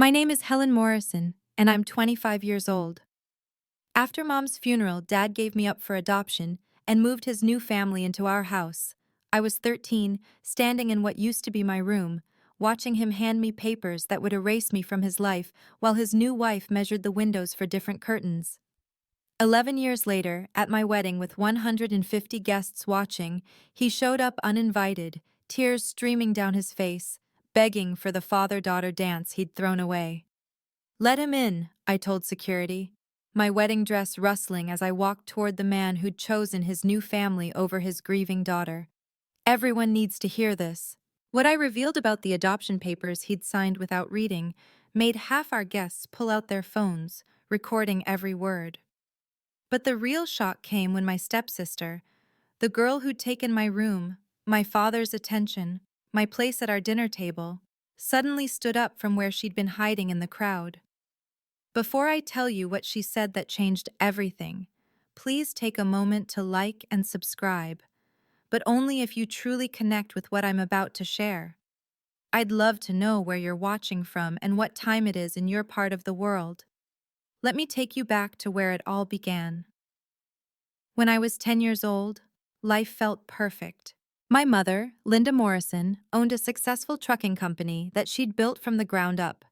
My name is Helen Morrison, and I'm 25 years old. After Mom's funeral, Dad gave me up for adoption and moved his new family into our house. I was 13, standing in what used to be my room, watching him hand me papers that would erase me from his life while his new wife measured the windows for different curtains. 11 years later, at my wedding with 150 guests watching, he showed up uninvited, tears streaming down his face, begging for the father-daughter dance he'd thrown away. "Let him in," I told security, my wedding dress rustling as I walked toward the man who'd chosen his new family over his grieving daughter. Everyone needs to hear this. What I revealed about the adoption papers he'd signed without reading made half our guests pull out their phones, recording every word. But the real shock came when my stepsister, the girl who'd taken my room, my father's attention, my place at our dinner table, suddenly stood up from where she'd been hiding in the crowd. Before I tell you what she said that changed everything, please take a moment to like and subscribe, but only if you truly connect with what I'm about to share. I'd love to know where you're watching from and what time it is in your part of the world. Let me take you back to where it all began. When I was 10 years old, life felt perfect. My mother, Linda Morrison, owned a successful trucking company that she'd built from the ground up.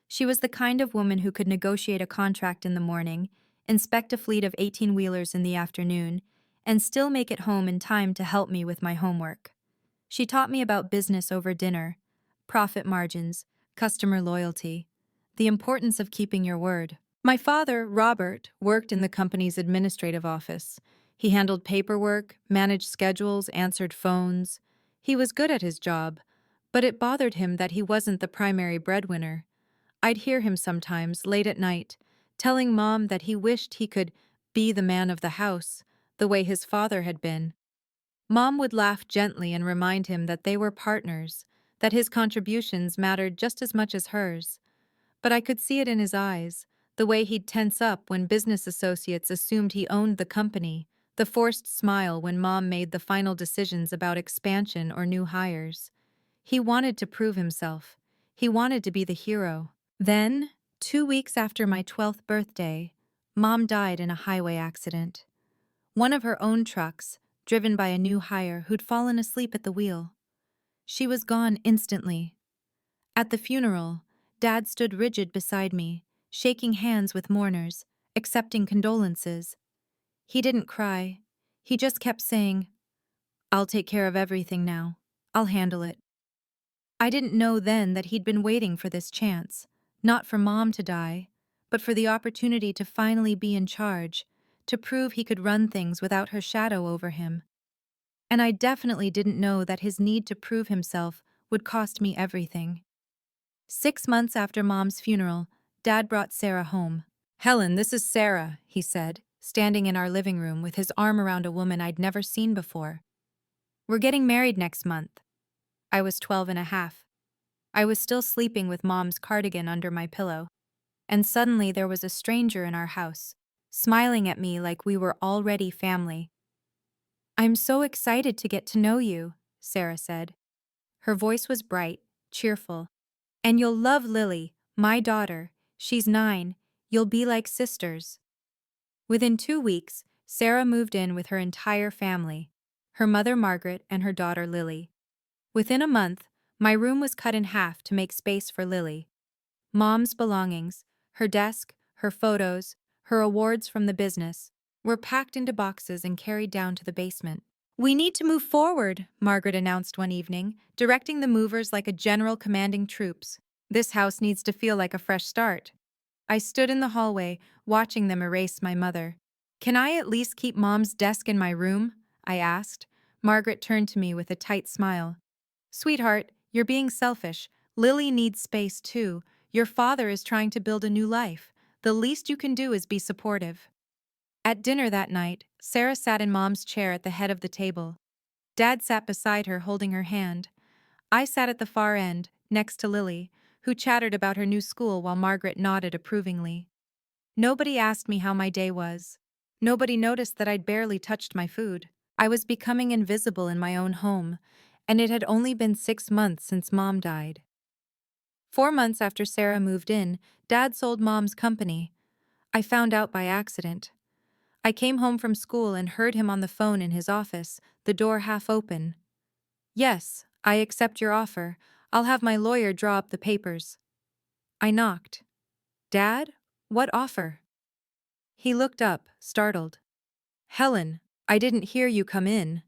She was the kind of woman who could negotiate a contract in the morning, inspect a fleet of 18-wheelers in the afternoon, and still make it home in time to help me with my homework. She taught me about business over dinner, profit margins, customer loyalty, the importance of keeping your word. My father, Robert, worked in the company's administrative office. He handled paperwork, managed schedules, answered phones. He was good at his job, but it bothered him that he wasn't the primary breadwinner. I'd hear him sometimes, late at night, telling Mom that he wished he could be the man of the house, the way his father had been. Mom would laugh gently and remind him that they were partners, that his contributions mattered just as much as hers. But I could see it in his eyes, the way he'd tense up when business associates assumed he owned the company, the forced smile when Mom made the final decisions about expansion or new hires. He wanted to prove himself. He wanted to be the hero. Then, 2 weeks after my 12th birthday, Mom died in a highway accident. One of her own trucks, driven by a new hire who'd fallen asleep at the wheel. She was gone instantly. At the funeral, Dad stood rigid beside me, shaking hands with mourners, accepting condolences. He didn't cry. He just kept saying, "I'll take care of everything now. I'll handle it." I didn't know then that he'd been waiting for this chance, not for Mom to die, but for the opportunity to finally be in charge, to prove he could run things without her shadow over him. And I definitely didn't know that his need to prove himself would cost me everything. 6 months after Mom's funeral, Dad brought Sarah home. "Helen, this is Sarah," he said, standing in our living room with his arm around a woman I'd never seen before. "We're getting married next month." I was 12 and a half. I was still sleeping with Mom's cardigan under my pillow. And suddenly there was a stranger in our house, smiling at me like we were already family. "I'm so excited to get to know you," Sarah said. Her voice was bright, cheerful. "And you'll love Lily, my daughter. She's 9. You'll be like sisters." Within 2 weeks, Sarah moved in with her entire family, her mother Margaret and her daughter Lily. Within a month, my room was cut in half to make space for Lily. Mom's belongings, her desk, her photos, her awards from the business, were packed into boxes and carried down to the basement. "We need to move forward," Margaret announced one evening, directing the movers like a general commanding troops. "This house needs to feel like a fresh start." I stood in the hallway, watching them erase my mother. "Can I at least keep Mom's desk in my room?" I asked. Margaret turned to me with a tight smile. "Sweetheart, you're being selfish. Lily needs space too. Your father is trying to build a new life. The least you can do is be supportive." At dinner that night, Sarah sat in Mom's chair at the head of the table. Dad sat beside her holding her hand. I sat at the far end, next to Lily, who chattered about her new school while Margaret nodded approvingly. Nobody asked me how my day was. Nobody noticed that I'd barely touched my food. I was becoming invisible in my own home, and it had only been 6 months since Mom died. 4 months after Sarah moved in, Dad sold Mom's company. I found out by accident. I came home from school and heard him on the phone in his office, the door half open. "Yes, I accept your offer. I'll have my lawyer draw up the papers." I knocked. "Dad? What offer?" He looked up, startled. "Helen, I didn't hear you come in."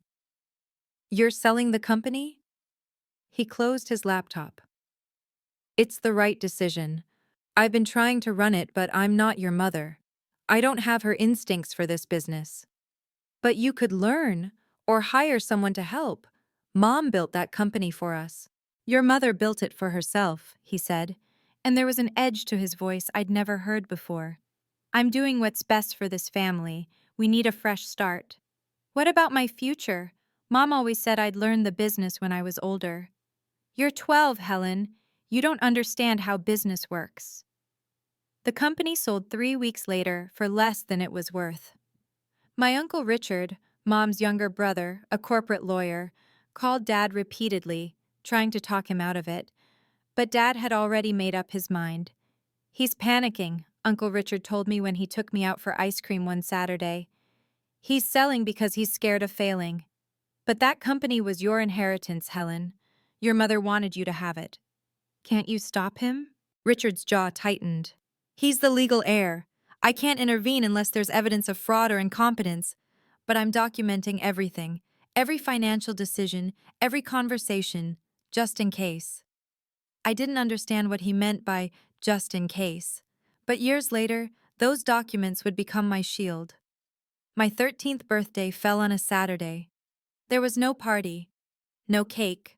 "You're selling the company?" He closed his laptop. "It's the right decision. I've been trying to run it, but I'm not your mother. I don't have her instincts for this business." "But you could learn, or hire someone to help. Mom built that company for us." "Your mother built it for herself," he said, and there was an edge to his voice I'd never heard before. "I'm doing what's best for this family. We need a fresh start." "What about my future? Mom always said I'd learn the business when I was older." "You're 12, Helen. You don't understand how business works." The company sold 3 weeks later for less than it was worth. My Uncle Richard, Mom's younger brother, a corporate lawyer, called Dad repeatedly, trying to talk him out of it. But Dad had already made up his mind. "He's panicking," Uncle Richard told me when he took me out for ice cream one Saturday. "He's selling because he's scared of failing." "But that company was your inheritance, Helen. Your mother wanted you to have it." "Can't you stop him?" Richard's jaw tightened. "He's the legal heir. I can't intervene unless there's evidence of fraud or incompetence. But I'm documenting everything, every financial decision, every conversation, just in case." I didn't understand what he meant by just in case. But years later, those documents would become my shield. My 13th birthday fell on a Saturday. There was no party, no cake.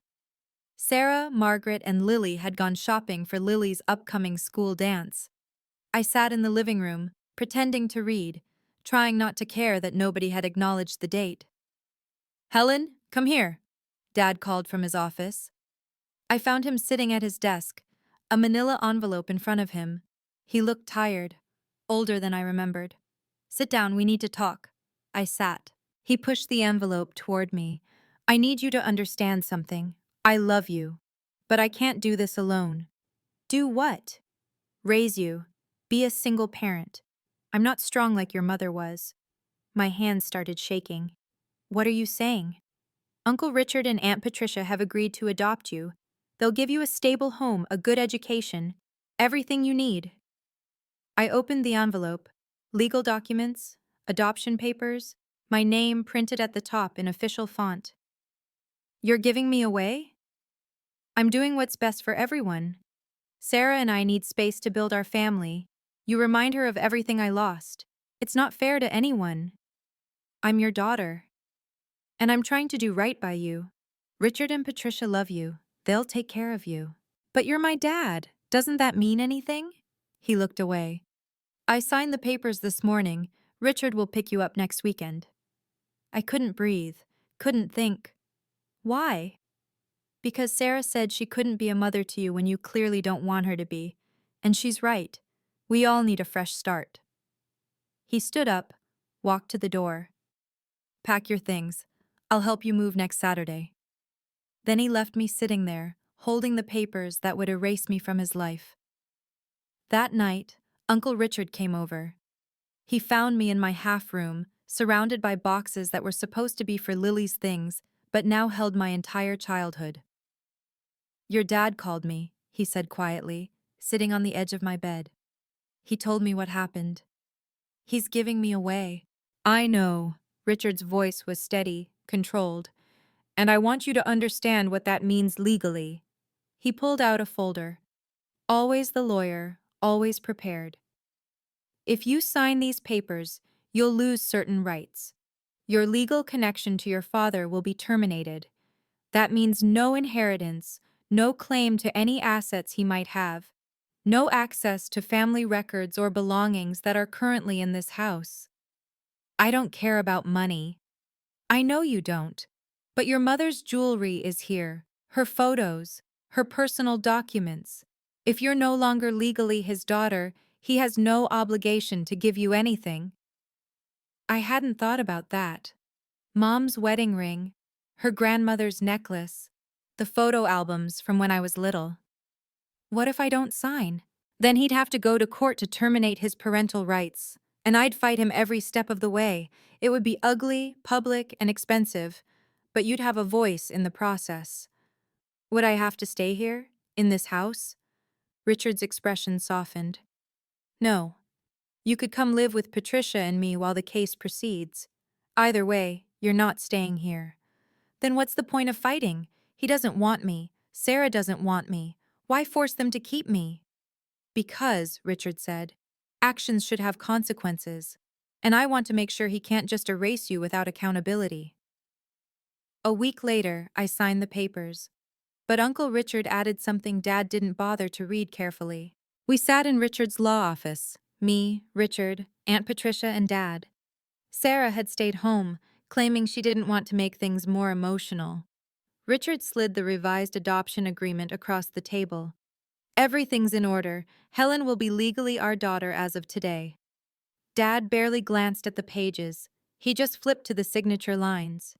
Sarah, Margaret, and Lily had gone shopping for Lily's upcoming school dance. I sat in the living room, pretending to read, trying not to care that nobody had acknowledged the date. "Helen, come here," Dad called from his office. I found him sitting at his desk, a manila envelope in front of him. He looked tired, older than I remembered. "Sit down, we need to talk." I sat. He pushed the envelope toward me. "I need you to understand something. I love you. But I can't do this alone." "Do what?" "Raise you. Be a single parent. I'm not strong like your mother was." My hands started shaking. "What are you saying?" "Uncle Richard and Aunt Patricia have agreed to adopt you. They'll give you a stable home, a good education, everything you need." I opened the envelope. Legal documents, adoption papers, my name printed at the top in official font. "You're giving me away?" "I'm doing what's best for everyone. Sarah and I need space to build our family. You remind her of everything I lost. It's not fair to anyone. I'm your daughter. And I'm trying to do right by you. Richard and Patricia love you. They'll take care of you." "But you're my dad. Doesn't that mean anything?" He looked away. "I signed the papers this morning. Richard will pick you up next weekend." I couldn't breathe, couldn't think. "Why?" "Because Sarah said she couldn't be a mother to you when you clearly don't want her to be. And she's right. We all need a fresh start." He stood up, walked to the door. "Pack your things. I'll help you move next Saturday." Then he left me sitting there, holding the papers that would erase me from his life. That night, Uncle Richard came over. He found me in my half room, surrounded by boxes that were supposed to be for Lily's things, but now held my entire childhood. "Your dad called me," he said quietly, sitting on the edge of my bed. "He told me what happened. He's giving me away." "I know." Richard's voice was steady, controlled. "And I want you to understand what that means legally." He pulled out a folder. Always the lawyer, always prepared. "If you sign these papers, you'll lose certain rights. Your legal connection to your father will be terminated. That means no inheritance, no claim to any assets he might have, no access to family records or belongings that are currently in this house. I don't care about money. I know you don't. But your mother's jewelry is here, her photos, her personal documents. If you're no longer legally his daughter, he has no obligation to give you anything." I hadn't thought about that. Mom's wedding ring, her grandmother's necklace, the photo albums from when I was little. What if I don't sign? Then he'd have to go to court to terminate his parental rights. And I'd fight him every step of the way. It would be ugly, public, and expensive. But you'd have a voice in the process. Would I have to stay here? In this house? Richard's expression softened. No. You could come live with Patricia and me while the case proceeds. Either way, you're not staying here. Then what's the point of fighting? He doesn't want me. Sarah doesn't want me. Why force them to keep me? Because, Richard said, actions should have consequences. And I want to make sure he can't just erase you without accountability. A week later, I signed the papers. But Uncle Richard added something Dad didn't bother to read carefully. We sat in Richard's law office. Me, Richard, Aunt Patricia, and Dad. Sarah had stayed home, claiming she didn't want to make things more emotional. Richard slid the revised adoption agreement across the table. Everything's in order. Helen will be legally our daughter as of today. Dad barely glanced at the pages. He just flipped to the signature lines.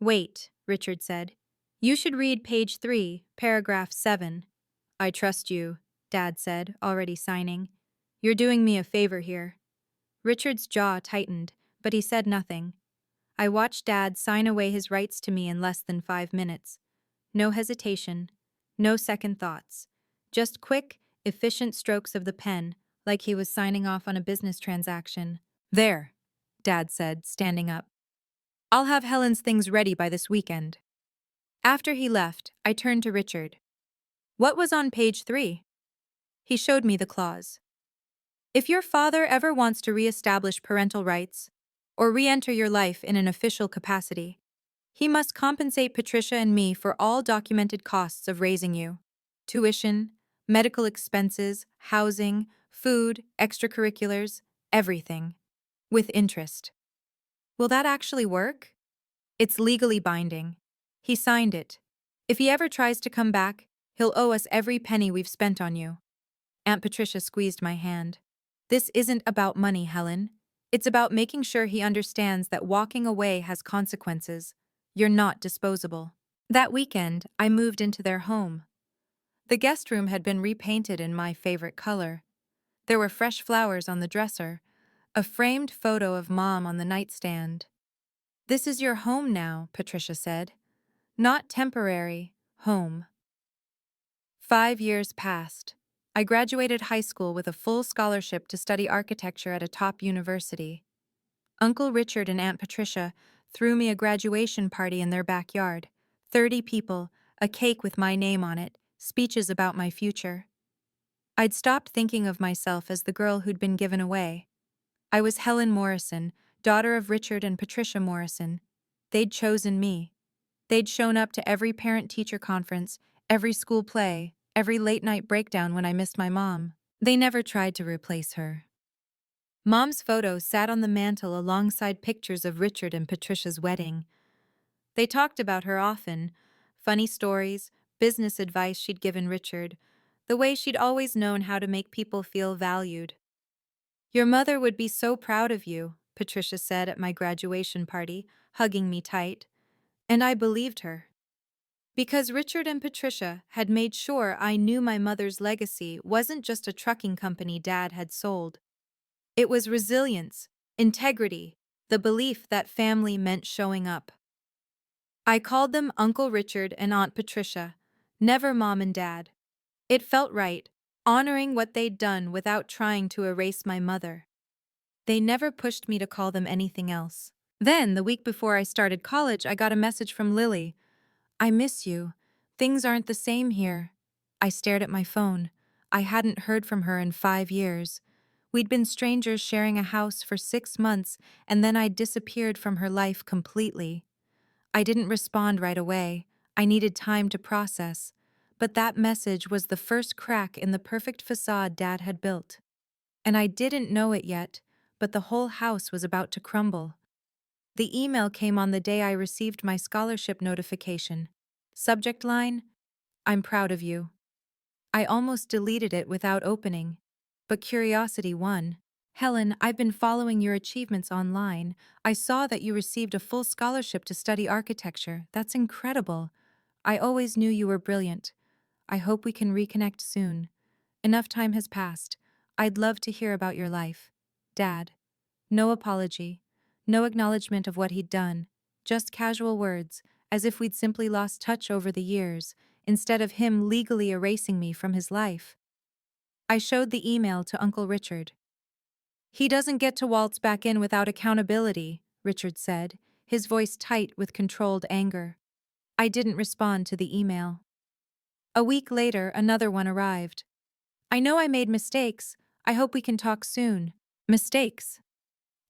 Wait, Richard said. You should read page 3, paragraph 7. I trust you, Dad said, already signing. You're doing me a favor here. Richard's jaw tightened, but he said nothing. I watched Dad sign away his rights to me in less than 5 minutes. No hesitation, no second thoughts. Just quick, efficient strokes of the pen, like he was signing off on a business transaction. There, Dad said, standing up. I'll have Helen's things ready by this weekend. After he left, I turned to Richard. What was on page 3? He showed me the clause. If your father ever wants to re-establish parental rights, or re-enter your life in an official capacity, he must compensate Patricia and me for all documented costs of raising you. Tuition, medical expenses, housing, food, extracurriculars, everything. With interest. Will that actually work? It's legally binding. He signed it. If he ever tries to come back, he'll owe us every penny we've spent on you. Aunt Patricia squeezed my hand. This isn't about money, Helen. It's about making sure he understands that walking away has consequences. You're not disposable. That weekend, I moved into their home. The guest room had been repainted in my favorite color. There were fresh flowers on the dresser, a framed photo of Mom on the nightstand. This is your home now, Patricia said. Not temporary, home. 5 years passed. I graduated high school with a full scholarship to study architecture at a top university. Uncle Richard and Aunt Patricia threw me a graduation party in their backyard. 30 people, a cake with my name on it, speeches about my future. I'd stopped thinking of myself as the girl who'd been given away. I was Helen Morrison, daughter of Richard and Patricia Morrison. They'd chosen me. They'd shown up to every parent-teacher conference, every school play, every late-night breakdown when I missed my mom. They never tried to replace her. Mom's photo sat on the mantel alongside pictures of Richard and Patricia's wedding. They talked about her often, funny stories, business advice she'd given Richard, the way she'd always known how to make people feel valued. Your mother would be so proud of you, Patricia said at my graduation party, hugging me tight. And I believed her. Because Richard and Patricia had made sure I knew my mother's legacy wasn't just a trucking company Dad had sold. It was resilience, integrity, the belief that family meant showing up. I called them Uncle Richard and Aunt Patricia, never Mom and Dad. It felt right, honoring what they'd done without trying to erase my mother. They never pushed me to call them anything else. Then, the week before I started college, I got a message from Lily. I miss you. Things aren't the same here. I stared at my phone. I hadn't heard from her in 5 years. We'd been strangers sharing a house for 6 months, and then I'd disappeared from her life completely. I didn't respond right away. I needed time to process. But that message was the first crack in the perfect facade Dad had built. And I didn't know it yet, but the whole house was about to crumble. The email came on the day I received my scholarship notification. Subject line, I'm proud of you. I almost deleted it without opening, but curiosity won. Helen, I've been following your achievements online. I saw that you received a full scholarship to study architecture. That's incredible. I always knew you were brilliant. I hope we can reconnect soon. Enough time has passed. I'd love to hear about your life. Dad. No apology. No acknowledgement of what he'd done. Just casual words, as if we'd simply lost touch over the years, instead of him legally erasing me from his life. I showed the email to Uncle Richard. He doesn't get to waltz back in without accountability, Richard said, his voice tight with controlled anger. I didn't respond to the email. A week later, another one arrived. I know I made mistakes. I hope we can talk soon. Mistakes.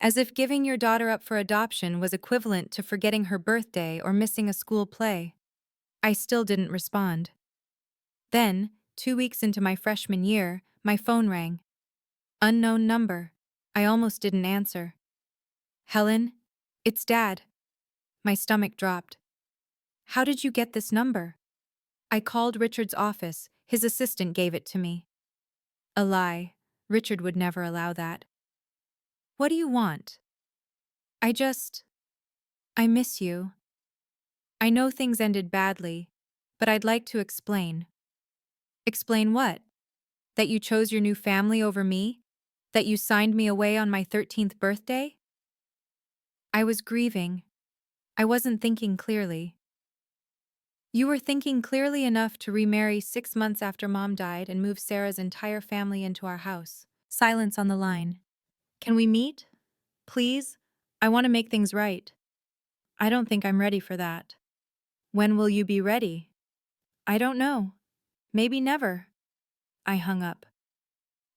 As if giving your daughter up for adoption was equivalent to forgetting her birthday or missing a school play. I still didn't respond. Then, 2 weeks into my freshman year, my phone rang. Unknown number. I almost didn't answer. Helen? It's Dad. My stomach dropped. How did you get this number? I called Richard's office. His assistant gave it to me. A lie. Richard would never allow that. What do you want? I miss you. I know things ended badly, but I'd like to explain. Explain what? That you chose your new family over me? That you signed me away on my 13th birthday? I was grieving. I wasn't thinking clearly. You were thinking clearly enough to remarry 6 months after Mom died and move Sarah's entire family into our house. Silence on the line. Can we meet? Please? I want to make things right. I don't think I'm ready for that. When will you be ready? I don't know. Maybe never. I hung up.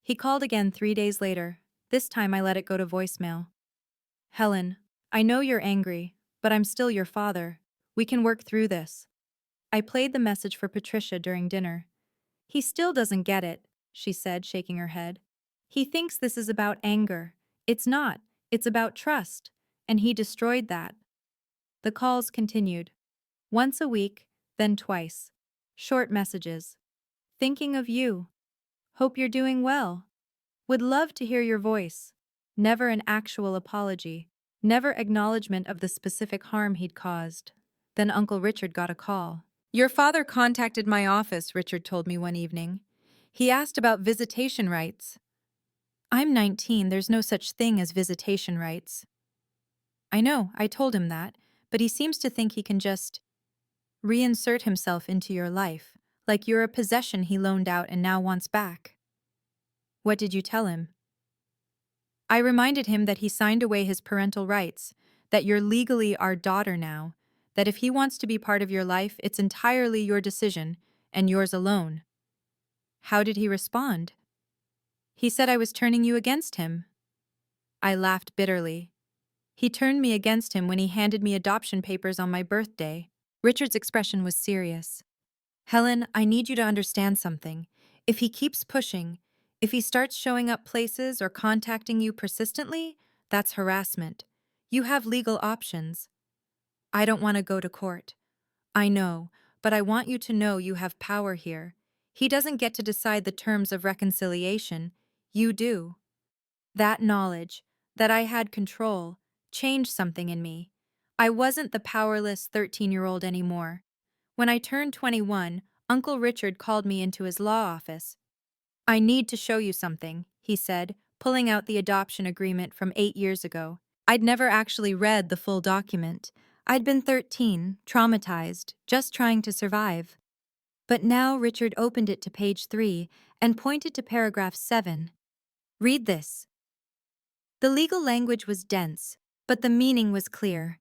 He called again 3 days later. This time I let it go to voicemail. Helen, I know you're angry, but I'm still your father. We can work through this. I played the message for Patricia during dinner. He still doesn't get it, she said, shaking her head. He thinks this is about anger. It's not. It's about trust. And he destroyed that. The calls continued. Once a week, then twice. Short messages. Thinking of you. Hope you're doing well. Would love to hear your voice. Never an actual apology. Never acknowledgement of the specific harm he'd caused. Then Uncle Richard got a call. Your father contacted my office, Richard told me one evening. He asked about visitation rights. I'm 19, there's no such thing as visitation rights. I know, I told him that, but he seems to think he can just reinsert himself into your life, like you're a possession he loaned out and now wants back. What did you tell him? I reminded him that he signed away his parental rights, that you're legally our daughter now, that if he wants to be part of your life, it's entirely your decision, and yours alone. How did he respond? He said I was turning you against him. I laughed bitterly. He turned me against him when he handed me adoption papers on my birthday. Richard's expression was serious. Helen, I need you to understand something. If he keeps pushing, if he starts showing up places or contacting you persistently, that's harassment. You have legal options. I don't want to go to court. I know, but I want you to know you have power here. He doesn't get to decide the terms of reconciliation. You do. That knowledge, that I had control, changed something in me. I wasn't the powerless 13-year-old anymore. When I turned 21, Uncle Richard called me into his law office. I need to show you something, he said, pulling out the adoption agreement from 8 years ago. I'd never actually read the full document. I'd been 13, traumatized, just trying to survive. But now Richard opened it to page 3 and pointed to paragraph 7. Read this. The legal language was dense, but the meaning was clear.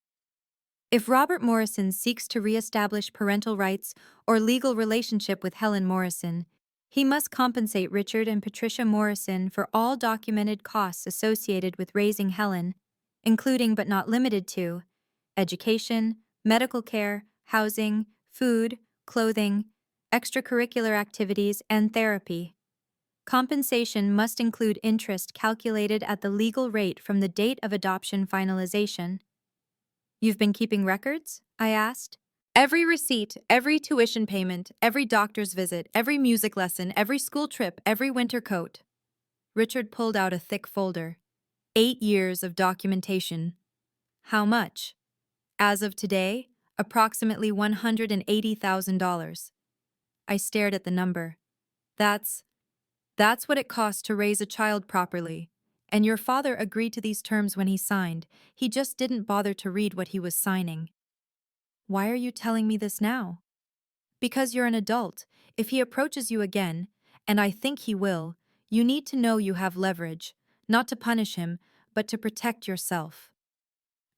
If Robert Morrison seeks to reestablish parental rights or legal relationship with Helen Morrison, he must compensate Richard and Patricia Morrison for all documented costs associated with raising Helen, including but not limited to education, medical care, housing, food, clothing, extracurricular activities, and therapy. Compensation must include interest calculated at the legal rate from the date of adoption finalization. You've been keeping records? I asked. Every receipt, every tuition payment, every doctor's visit, every music lesson, every school trip, every winter coat. Richard pulled out a thick folder. 8 years of documentation. How much? As of today, approximately $180,000. I stared at the number. That's That's what it costs to raise a child properly. And your father agreed to these terms when he signed. He just didn't bother to read what he was signing. Why are you telling me this now? Because you're an adult. If he approaches you again, and I think he will, you need to know you have leverage, not to punish him, but to protect yourself.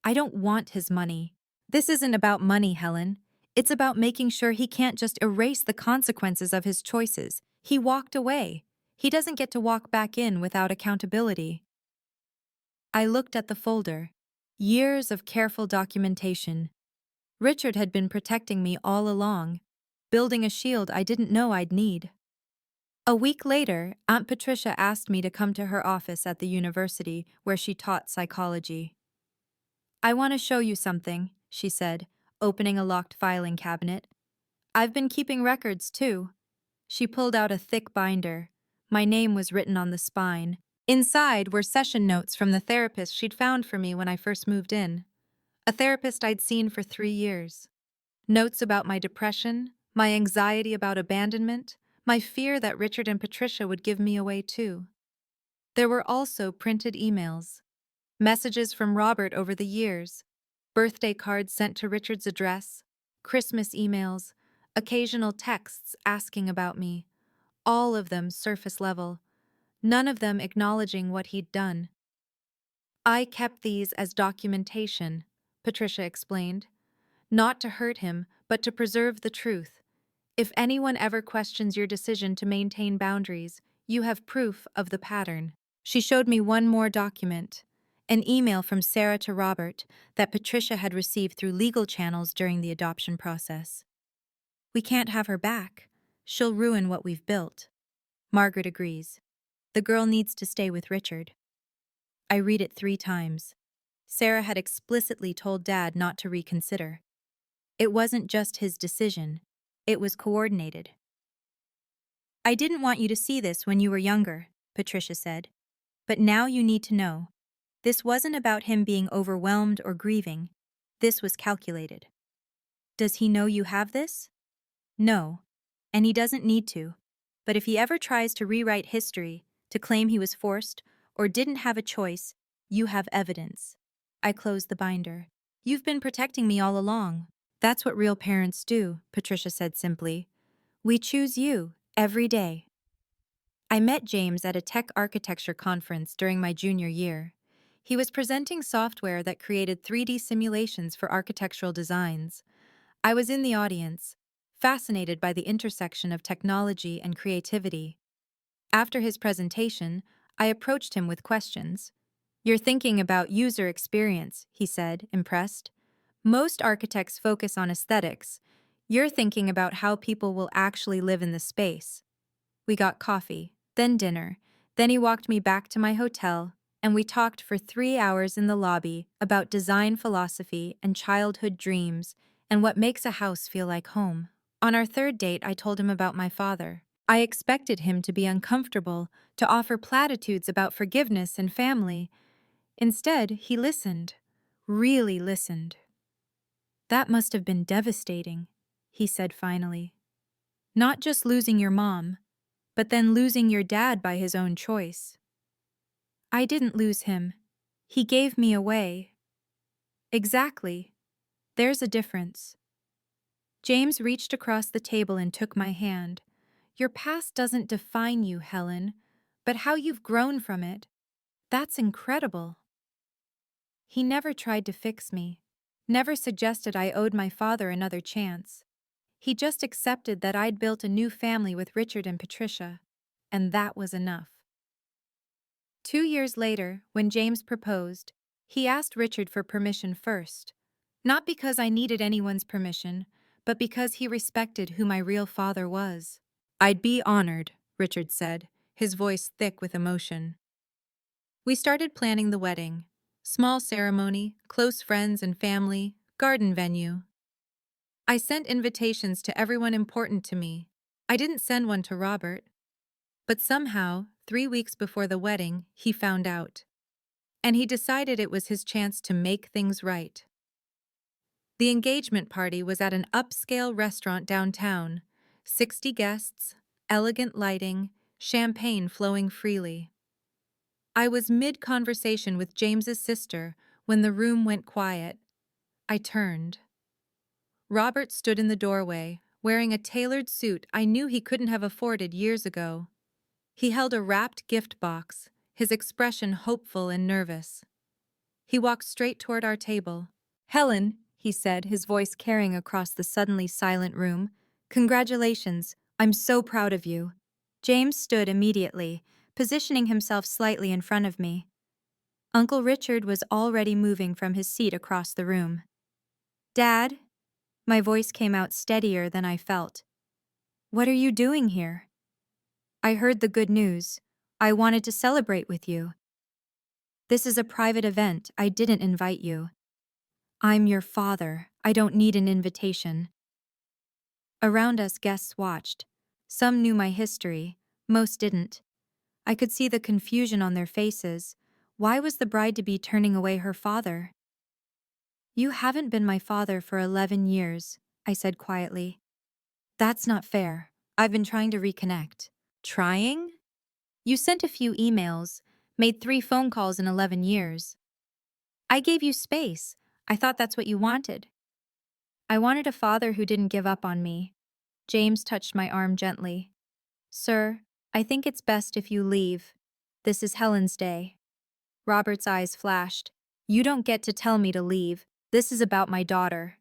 I don't want his money. This isn't about money, Helen. It's about making sure he can't just erase the consequences of his choices. He walked away. He doesn't get to walk back in without accountability. I looked at the folder. Years of careful documentation. Richard had been protecting me all along, building a shield I didn't know I'd need. A week later, Aunt Patricia asked me to come to her office at the university where she taught psychology. I want to show you something, she said, opening a locked filing cabinet. I've been keeping records, too. She pulled out a thick binder. My name was written on the spine. Inside were session notes from the therapist she'd found for me when I first moved in. A therapist I'd seen for 3 years. Notes about my depression, my anxiety about abandonment, my fear that Richard and Patricia would give me away too. There were also printed emails. Messages from Robert over the years, birthday cards sent to Richard's address, Christmas emails, occasional texts asking about me, all of them surface level, none of them acknowledging what he'd done. I kept these as documentation, Patricia explained, not to hurt him, but to preserve the truth. If anyone ever questions your decision to maintain boundaries, you have proof of the pattern. She showed me one more document. An email from Sarah to Robert that Patricia had received through legal channels during the adoption process. We can't have her back. She'll ruin what we've built. Margaret agrees. The girl needs to stay with Richard. I read it 3 times. Sarah had explicitly told Dad not to reconsider. It wasn't just his decision. It was coordinated. I didn't want you to see this when you were younger, Patricia said. But now you need to know. This wasn't about him being overwhelmed or grieving. This was calculated. Does he know you have this? No, and he doesn't need to. But if he ever tries to rewrite history, to claim he was forced or didn't have a choice, you have evidence. I closed the binder. You've been protecting me all along. That's what real parents do, Patricia said simply. We choose you every day. I met James at a tech architecture conference during my junior year. He was presenting software that created 3D simulations for architectural designs. I was in the audience, fascinated by the intersection of technology and creativity. After his presentation, I approached him with questions. You're thinking about user experience, he said, impressed. Most architects focus on aesthetics. You're thinking about how people will actually live in the space. We got coffee, then dinner. Then he walked me back to my hotel, and we talked for 3 hours in the lobby about design philosophy and childhood dreams and what makes a house feel like home. On our 3rd date, I told him about my father. I expected him to be uncomfortable, to offer platitudes about forgiveness and family. Instead, he listened. Really listened. That must have been devastating, he said finally. Not just losing your mom, but then losing your dad by his own choice. I didn't lose him. He gave me away. Exactly. There's a difference. James reached across the table and took my hand. Your past doesn't define you, Helen, but how you've grown from it. That's incredible. He never tried to fix me, never suggested I owed my father another chance. He just accepted that I'd built a new family with Richard and Patricia, and that was enough. 2 years later, when James proposed, he asked Richard for permission first. Not because I needed anyone's permission, but because he respected who my real father was. I'd be honored, Richard said, his voice thick with emotion. We started planning the wedding. Small ceremony, close friends and family, garden venue. I sent invitations to everyone important to me. I didn't send one to Robert. But somehow, 3 weeks before the wedding, he found out. And he decided it was his chance to make things right. The engagement party was at an upscale restaurant downtown. 60 guests, elegant lighting, champagne flowing freely. I was mid-conversation with James's sister when the room went quiet. I turned. Robert stood in the doorway, wearing a tailored suit I knew he couldn't have afforded years ago. He held a wrapped gift box, his expression hopeful and nervous. He walked straight toward our table. "Helen," he said, his voice carrying across the suddenly silent room, "congratulations, I'm so proud of you." James stood immediately, positioning himself slightly in front of me. Uncle Richard was already moving from his seat across the room. "Dad?" My voice came out steadier than I felt. "What are you doing here?" "I heard the good news. I wanted to celebrate with you." "This is a private event. I didn't invite you." "I'm your father. I don't need an invitation." Around us, guests watched. Some knew my history, most didn't. I could see the confusion on their faces. Why was the bride-to-be turning away her father? "You haven't been my father for 11 years, I said quietly. "That's not fair. I've been trying to reconnect." "Trying?" "You sent a few emails, made 3 phone calls in 11 years. I gave you space. I thought that's what you wanted." "I wanted a father who didn't give up on me." James touched my arm gently. "Sir, I think it's best if you leave. This is Helen's day." Robert's eyes flashed. "You don't get to tell me to leave. This is about my daughter."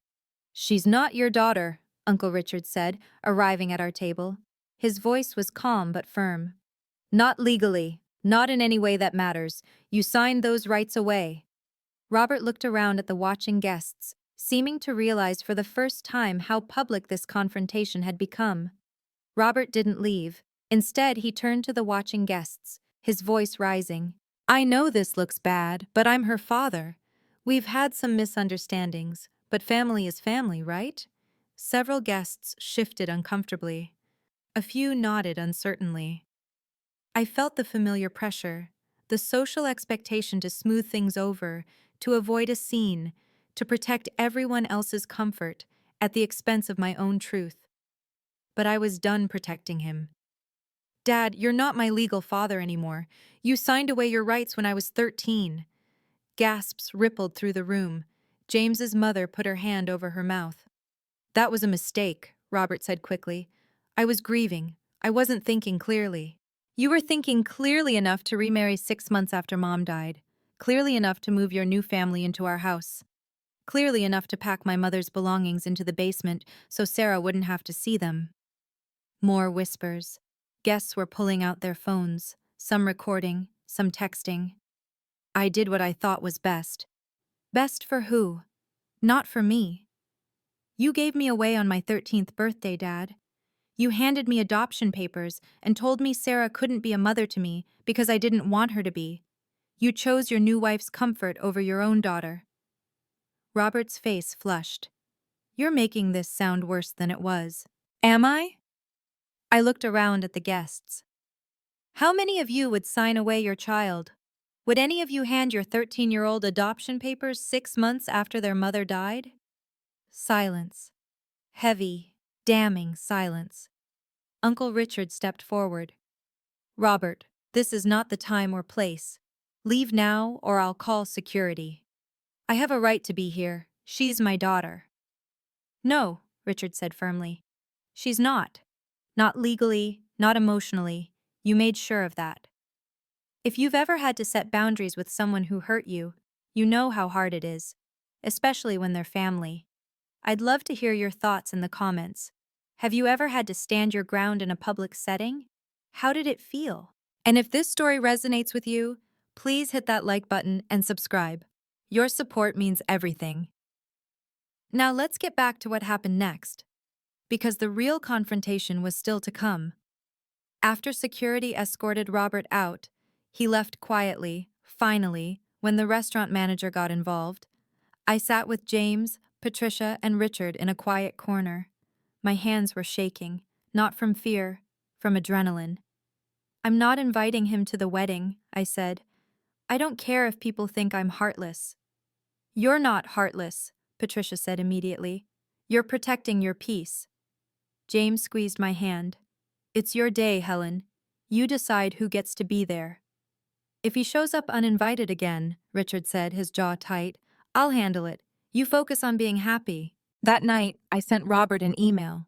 "She's not your daughter," Uncle Richard said, arriving at our table. His voice was calm but firm. "Not legally, not in any way that matters. You signed those rights away." Robert looked around at the watching guests, seeming to realize for the first time how public this confrontation had become. Robert didn't leave. Instead, he turned to the watching guests, his voice rising. "I know this looks bad, but I'm her father. We've had some misunderstandings, but family is family, right?" Several guests shifted uncomfortably. A few nodded uncertainly. I felt the familiar pressure, the social expectation to smooth things over, to avoid a scene, to protect everyone else's comfort at the expense of my own truth. But I was done protecting him. "Dad, you're not my legal father anymore. You signed away your rights when I was 13. Gasps rippled through the room. James's mother put her hand over her mouth. "That was a mistake," Robert said quickly. "I was grieving. I wasn't thinking clearly." "You were thinking clearly enough to remarry 6 months after Mom died. Clearly enough to move your new family into our house. Clearly enough to pack my mother's belongings into the basement so Sarah wouldn't have to see them." More whispers. Guests were pulling out their phones, some recording, some texting. "I did what I thought was best." Best for who? Not for me. "You gave me away on my 13th birthday, Dad. You handed me adoption papers and told me Sarah couldn't be a mother to me because I didn't want her to be. You chose your new wife's comfort over your own daughter." Robert's face flushed. "You're making this sound worse than it was." "Am I?" I looked around at the guests. "How many of you would sign away your child? Would any of you hand your 13-year-old adoption papers 6 months after their mother died?" Silence. Heavy, damning silence. Uncle Richard stepped forward. "Robert, this is not the time or place. Leave now or I'll call security. I have a right to be here. She's my daughter." "No," Richard said firmly. "She's not. Not legally, not emotionally. You made sure of that. If you've ever had to set boundaries with someone who hurt you, you know how hard it is, especially when they're family. I'd love to hear your thoughts in the comments. Have you ever had to stand your ground in a public setting? How did it feel? And if this story resonates with you, please hit that like button and subscribe. Your support means everything. Now let's get back to what happened next, because the real confrontation was still to come. After security escorted Robert out, he left quietly, finally, when the restaurant manager got involved. I sat with James, Patricia, and Richard in a quiet corner. My hands were shaking, not from fear, from adrenaline. "I'm not inviting him to the wedding," I said. "I don't care if people think I'm heartless." "You're not heartless," Patricia said immediately. "You're protecting your peace." James squeezed my hand. It's your day, Helen. You decide who gets to be there. If he shows up uninvited again, Richard said, his jaw tight, I'll handle it. You focus on being happy. That night, I sent Robert an email.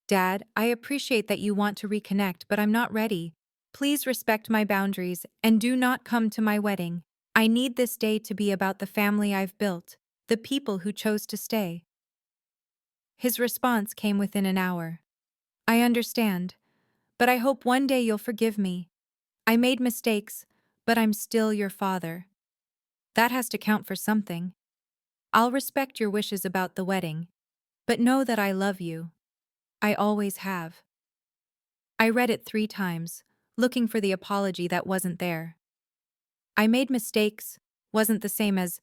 Dad, I appreciate that you want to reconnect, but I'm not ready. Please respect my boundaries and do not come to my wedding. I need this day to be about the family I've built, the people who chose to stay. His response came within an hour. I understand, but I hope one day you'll forgive me. I made mistakes, but I'm still your father. That has to count for something. I'll respect your wishes about the wedding, but know that I love you. I always have. I read it 3 times, looking for the apology that wasn't there. I made mistakes wasn't the same as,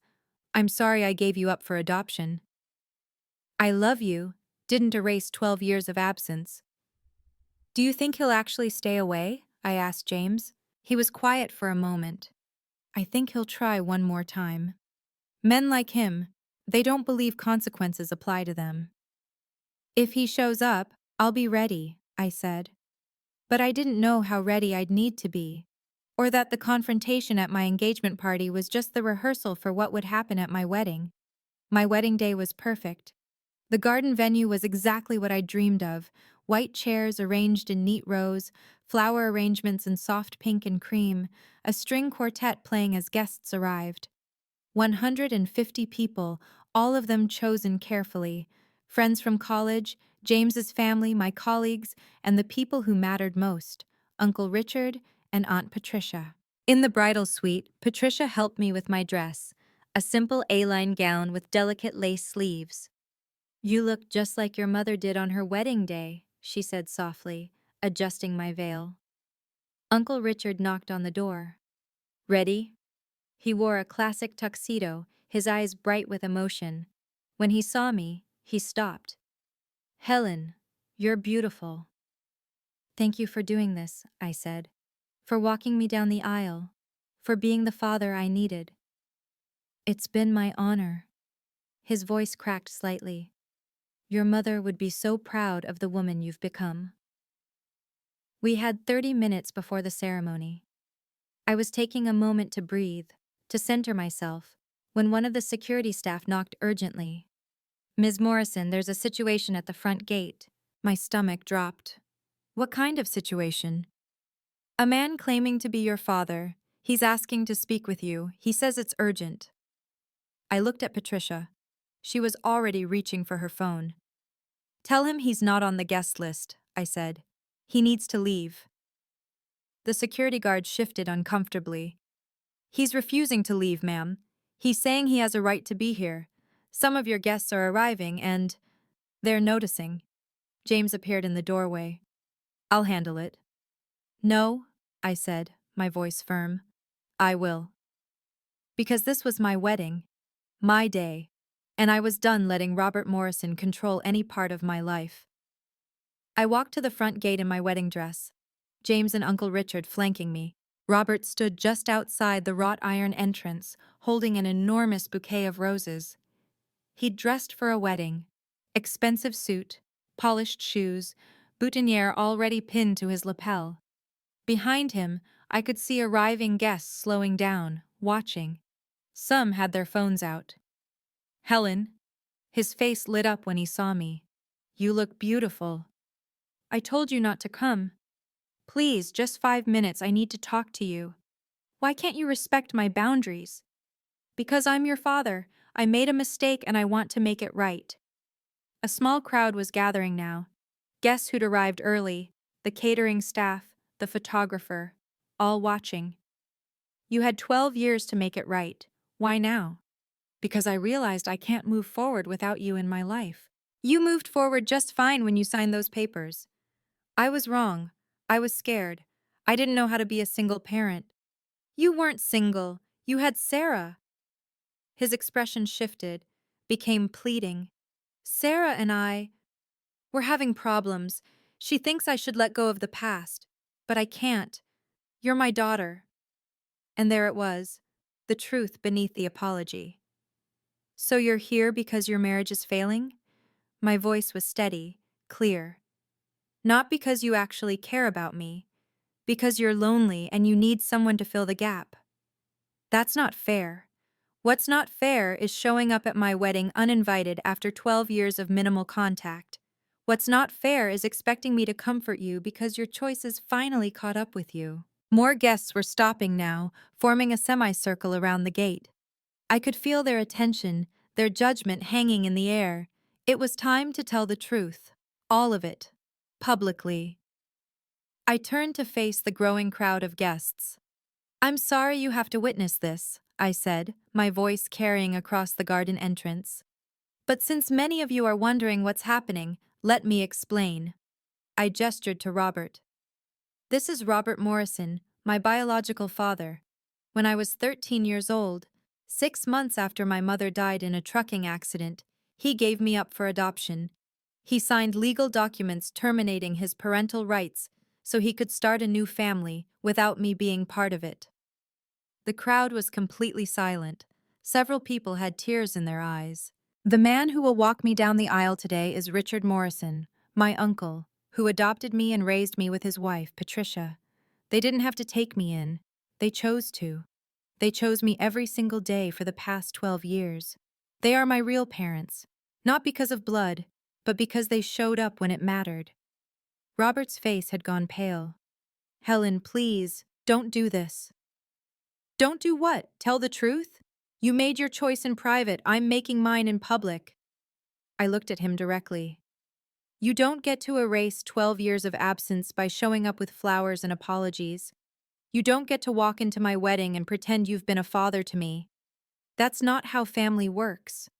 I'm sorry I gave you up for adoption. I love you didn't erase 12 years of absence. Do you think he'll actually stay away? I asked James. He was quiet for a moment. I think he'll try one more time. Men like him, they don't believe consequences apply to them. If he shows up, I'll be ready, I said. But I didn't know how ready I'd need to be, or that the confrontation at my engagement party was just the rehearsal for what would happen at my wedding. My wedding day was perfect. The garden venue was exactly what I dreamed of: white chairs arranged in neat rows, flower arrangements in soft pink and cream, a string quartet playing as guests arrived. 150 people, all of them chosen carefully. Friends from college, James's family, my colleagues, and the people who mattered most, Uncle Richard and Aunt Patricia. In the bridal suite, Patricia helped me with my dress, a simple A-line gown with delicate lace sleeves. You look just like your mother did on her wedding day, she said softly, adjusting my veil. Uncle Richard knocked on the door. Ready? He wore a classic tuxedo, his eyes bright with emotion. When he saw me, he stopped. Helen, you're beautiful. Thank you for doing this, I said. For walking me down the aisle. For being the father I needed. It's been my honor. His voice cracked slightly. Your mother would be so proud of the woman you've become. We had 30 minutes before the ceremony. I was taking a moment to breathe, to center myself, when one of the security staff knocked urgently. Ms. Morrison, there's a situation at the front gate. My stomach dropped. What kind of situation? A man claiming to be your father. He's asking to speak with you. He says it's urgent. I looked at Patricia. She was already reaching for her phone. Tell him he's not on the guest list, I said. He needs to leave. The security guard shifted uncomfortably. He's refusing to leave, ma'am. He's saying he has a right to be here. Some of your guests are arriving and they're noticing. James appeared in the doorway. I'll handle it. No, I said, my voice firm. I will. Because this was my wedding, my day, and I was done letting Robert Morrison control any part of my life. I walked to the front gate in my wedding dress, James and Uncle Richard flanking me. Robert stood just outside the wrought iron entrance, holding an enormous bouquet of roses. He'd dressed for a wedding. Expensive suit, polished shoes, boutonniere already pinned to his lapel. Behind him, I could see arriving guests slowing down, watching. Some had their phones out. Helen. His face lit up when he saw me. You look beautiful. I told you not to come. Please, just 5 minutes, I need to talk to you. Why can't you respect my boundaries? Because I'm your father. I made a mistake and I want to make it right. A small crowd was gathering now. Guests who'd arrived early, the catering staff, the photographer, all watching. You had 12 years to make it right. Why now? Because I realized I can't move forward without you in my life. You moved forward just fine when you signed those papers. I was wrong. I was scared. I didn't know how to be a single parent. You weren't single. You had Sarah. His expression shifted, became pleading. Sarah and I, we're having problems. She thinks I should let go of the past, but I can't. You're my daughter. And there it was, the truth beneath the apology. So you're here because your marriage is failing? My voice was steady, clear. Not because you actually care about me, because you're lonely and you need someone to fill the gap. That's not fair. What's not fair is showing up at my wedding uninvited after 12 years of minimal contact. What's not fair is expecting me to comfort you because your choices finally caught up with you. More guests were stopping now, forming a semicircle around the gate. I could feel their attention, their judgment hanging in the air. It was time to tell the truth. All of it. Publicly. I turned to face the growing crowd of guests. "I'm sorry you have to witness this," I said, my voice carrying across the garden entrance. "But since many of you are wondering what's happening, let me explain." I gestured to Robert. "This is Robert Morrison, my biological father. When I was 13 years old, 6 months after my mother died in a trucking accident, he gave me up for adoption. He signed legal documents terminating his parental rights so he could start a new family without me being part of it." The crowd was completely silent. Several people had tears in their eyes. "The man who will walk me down the aisle today is Richard Morrison, my uncle, who adopted me and raised me with his wife, Patricia. They didn't have to take me in. They chose to. They chose me every single day for the past 12 years. They are my real parents, not because of blood, but because they showed up when it mattered." Robert's face had gone pale. "Helen, please, don't do this." "Don't do what? Tell the truth? You made your choice in private. I'm making mine in public." I looked at him directly. "You don't get to erase 12 years of absence by showing up with flowers and apologies. You don't get to walk into my wedding and pretend you've been a father to me. That's not how family works.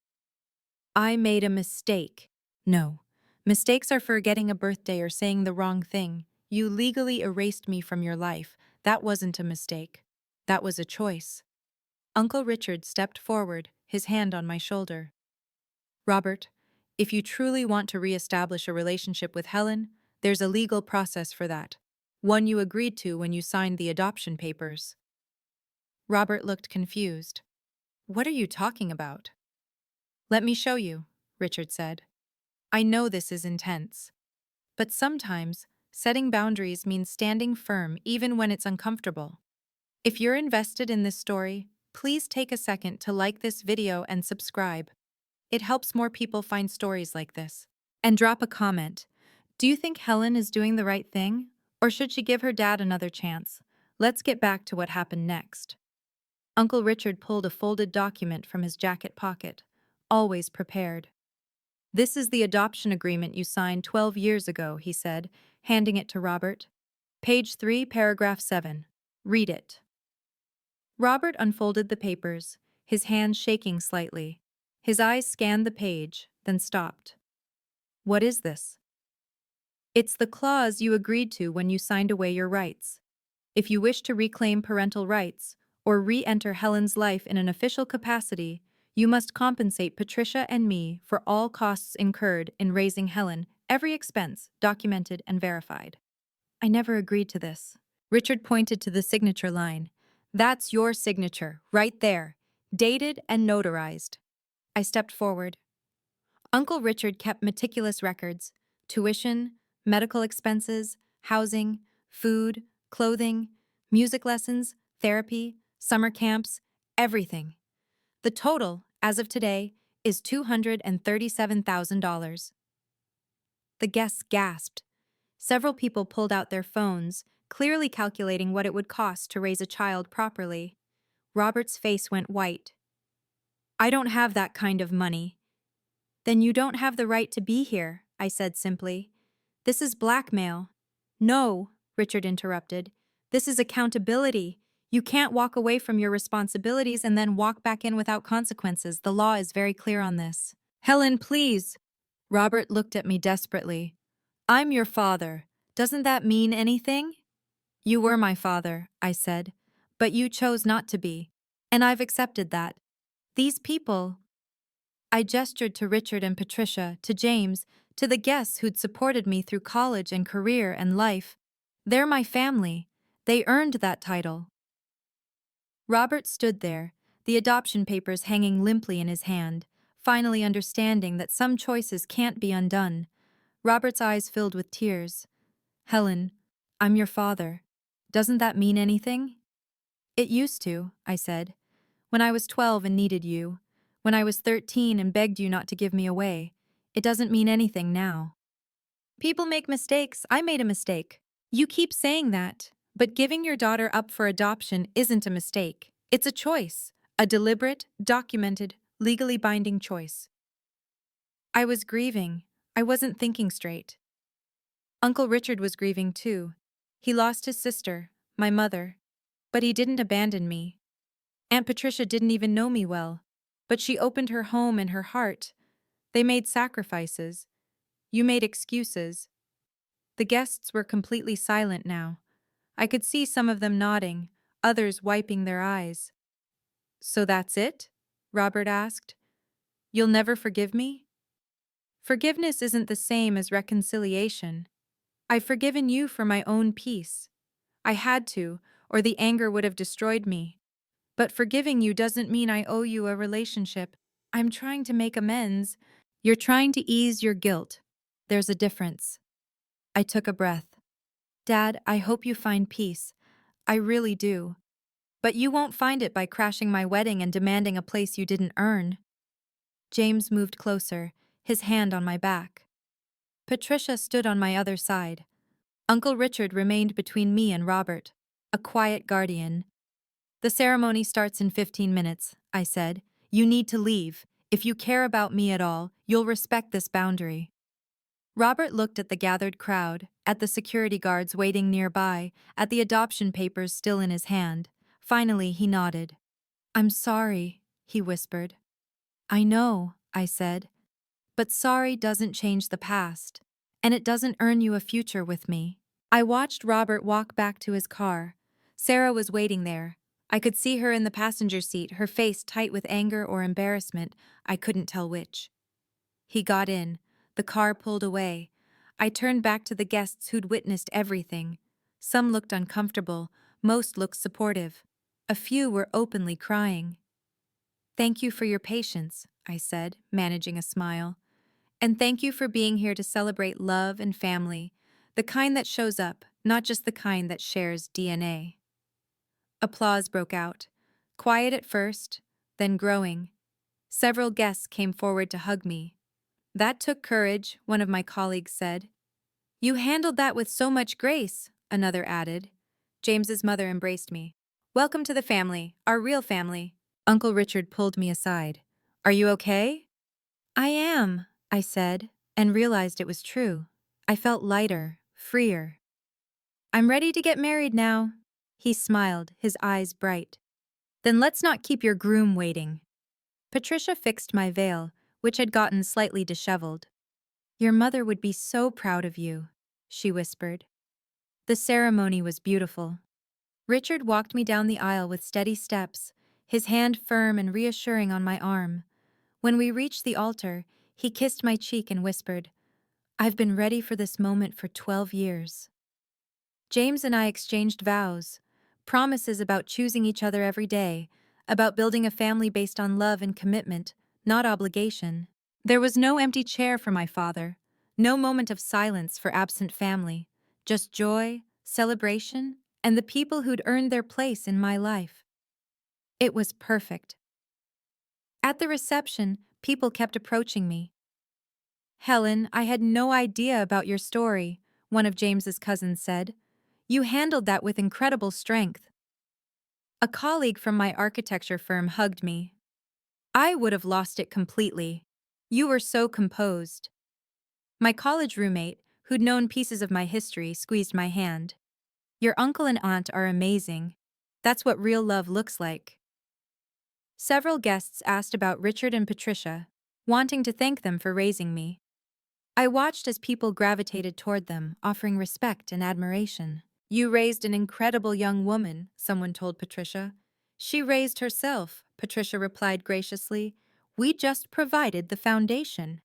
I made a mistake." "No. Mistakes are forgetting a birthday or saying the wrong thing. You legally erased me from your life. That wasn't a mistake. That was a choice." Uncle Richard stepped forward, his hand on my shoulder. "Robert, if you truly want to reestablish a relationship with Helen, there's a legal process for that. One you agreed to when you signed the adoption papers." Robert looked confused. "What are you talking about?" "Let me show you," Richard said. "I know this is intense. But sometimes, setting boundaries means standing firm even when it's uncomfortable. If you're invested in this story, please take a second to like this video and subscribe. It helps more people find stories like this. And drop a comment. Do you think Helen is doing the right thing? Or should she give her dad another chance? Let's get back to what happened next." Uncle Richard pulled a folded document from his jacket pocket, always prepared. "This is the adoption agreement you signed 12 years ago," he said, handing it to Robert. "Page 3, paragraph 7. Read it." Robert unfolded the papers, his hands shaking slightly. His eyes scanned the page, then stopped. "What is this?" "It's the clause you agreed to when you signed away your rights. If you wish to reclaim parental rights, or re-enter Helen's life in an official capacity, you must compensate Patricia and me for all costs incurred in raising Helen, every expense documented and verified." "I never agreed to this." Richard pointed to the signature line. "That's your signature, right there, dated and notarized." I stepped forward. Uncle Richard kept meticulous records: tuition, medical expenses, housing, food, clothing, music lessons, therapy, summer camps, everything. The total, as of today, is $237,000. The guests gasped. Several people pulled out their phones, clearly calculating what it would cost to raise a child properly. Robert's face went white. "I don't have that kind of money." "Then you don't have the right to be here," I said simply. "This is blackmail." "No," Richard interrupted. "This is accountability. You can't walk away from your responsibilities and then walk back in without consequences. The law is very clear on this." "Helen, please." Robert looked at me desperately. "I'm your father. Doesn't that mean anything?" "You were my father," I said, "but you chose not to be. And I've accepted that. These people—" I gestured to Richard and Patricia, to James, to the guests who'd supported me through college and career and life. "They're my family. They earned that title." Robert stood there, the adoption papers hanging limply in his hand, finally understanding that some choices can't be undone. Robert's eyes filled with tears. Helen, I'm your father. Doesn't that mean anything? It used to, I said. When I was 12 and needed you. When I was 13 and begged you not to give me away. It doesn't mean anything now. People make mistakes. I made a mistake. You keep saying that, but giving your daughter up for adoption isn't a mistake. It's a choice. A deliberate, documented, legally binding choice. I was grieving. I wasn't thinking straight. Uncle Richard was grieving too. He lost his sister, my mother. But he didn't abandon me. Aunt Patricia didn't even know me well. But she opened her home and her heart. They made sacrifices. You made excuses. The guests were completely silent now. I could see some of them nodding, others wiping their eyes. So that's it? Robert asked. You'll never forgive me? Forgiveness isn't the same as reconciliation. I've forgiven you for my own peace. I had to, or the anger would have destroyed me. But forgiving you doesn't mean I owe you a relationship. I'm trying to make amends. You're trying to ease your guilt. There's a difference. I took a breath. Dad, I hope you find peace. I really do. But you won't find it by crashing my wedding and demanding a place you didn't earn. James moved closer, his hand on my back. Patricia stood on my other side. Uncle Richard remained between me and Robert, a quiet guardian. The ceremony starts in 15 minutes, I said. You need to leave. If you care about me at all, you'll respect this boundary. Robert looked at the gathered crowd, at the security guards waiting nearby, at the adoption papers still in his hand. Finally, he nodded. I'm sorry, he whispered. I know, I said. But sorry doesn't change the past. And it doesn't earn you a future with me. I watched Robert walk back to his car. Sarah was waiting there. I could see her in the passenger seat, her face tight with anger or embarrassment. I couldn't tell which. He got in. The car pulled away. I turned back to the guests who'd witnessed everything. Some looked uncomfortable, most looked supportive. A few were openly crying. Thank you for your patience, I said, managing a smile. And thank you for being here to celebrate love and family, the kind that shows up, not just the kind that shares DNA. Applause broke out, quiet at first, then growing. Several guests came forward to hug me. That took courage, one of my colleagues said. You handled that with so much grace, another added. James's mother embraced me. Welcome to the family, our real family. Uncle Richard pulled me aside. Are you okay? I am, I said, and realized it was true. I felt lighter, freer. I'm ready to get married now. He smiled, his eyes bright. Then let's not keep your groom waiting. Patricia fixed my veil, which had gotten slightly disheveled. Your mother would be so proud of you, she whispered. The ceremony was beautiful. Richard walked me down the aisle with steady steps, his hand firm and reassuring on my arm. When we reached the altar, he kissed my cheek and whispered, I've been ready for this moment for 12 years. James and I exchanged vows, promises about choosing each other every day, about building a family based on love and commitment, not obligation. There was no empty chair for my father, no moment of silence for absent family, just joy, celebration, and the people who'd earned their place in my life. It was perfect. At the reception, people kept approaching me. Helen, I had no idea about your story, one of James's cousins said. You handled that with incredible strength. A colleague from my architecture firm hugged me. I would have lost it completely. You were so composed. My college roommate, who'd known pieces of my history, squeezed my hand. Your uncle and aunt are amazing. That's what real love looks like. Several guests asked about Richard and Patricia, wanting to thank them for raising me. I watched as people gravitated toward them, offering respect and admiration. You raised an incredible young woman, someone told Patricia. She raised herself, Patricia replied graciously. We just provided the foundation.